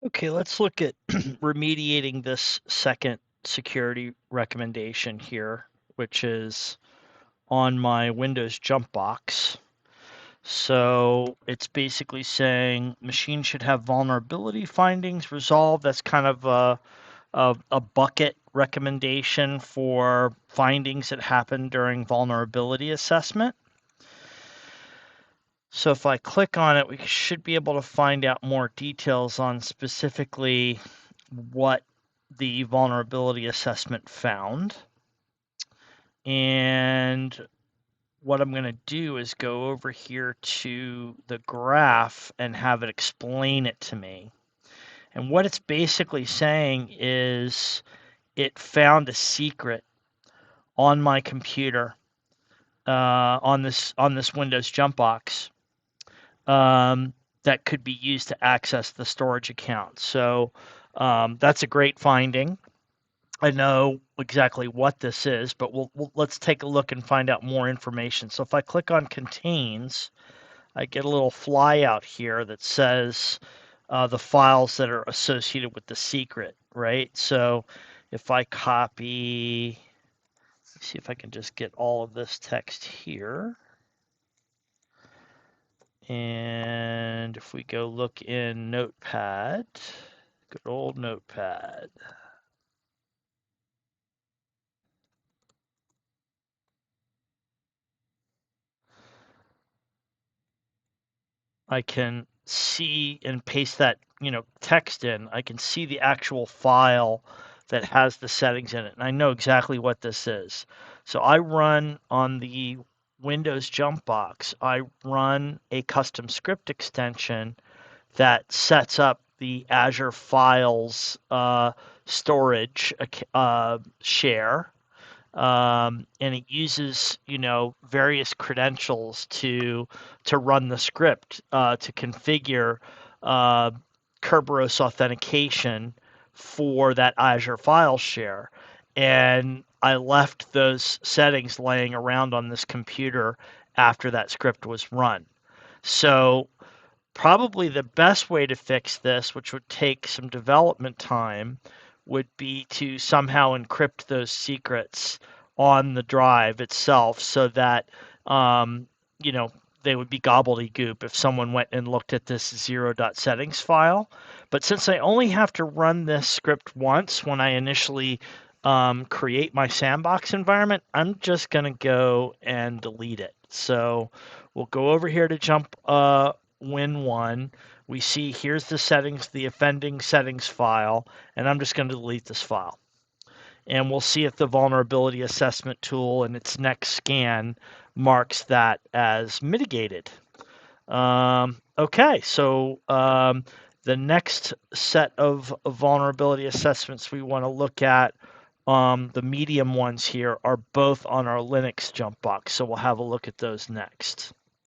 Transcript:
Okay, let's look at remediating this second security recommendation here, which is on my Windows jump box. So it's basically saying machine should have vulnerability findings resolved. That's kind of a bucket recommendation for findings that happen during vulnerability assessment. So if I click on it, we should be able to find out more details on specifically what the vulnerability assessment found. And what I'm going to do is go over here to the graph and have it explain it to me. And what it's basically saying is it found a secret on my computer on this Windows jump box that could be used to access the storage account. So that's a great finding. I know exactly what this is, but let's take a look and find out more information. So if I click on contains, I get a little flyout here that says the files that are associated with the secret, right? So if I copy, let's see if I can just get all of this text here. And if we go look in Notepad, good old Notepad. I can see and paste that, text in. I can see the actual file that has the settings in it, and I know exactly what this is. So I run on the Windows jump box, I run a custom script extension that sets up the Azure Files storage share, and it uses various credentials to run the script to configure uh, Kerberos authentication for that Azure file share. And I left those settings laying around on this computer after that script was run. So probably the best way to fix this, which would take some development time, would be to somehow encrypt those secrets on the drive itself so that um, you know they would be gobbledygook if someone went and looked at this 0.settings file. But since I only have to run this script once when I initially create my sandbox environment, I'm just going to go and delete it. So we'll go over here to jump win1. We see here's the settings, the offending settings file, and I'm just going to delete this file. And we'll see if the vulnerability assessment tool in its next scan marks that as mitigated. Okay, so the next set of vulnerability assessments we want to look at, the medium ones here, are both on our Linux jump box. So we'll have a look at those next.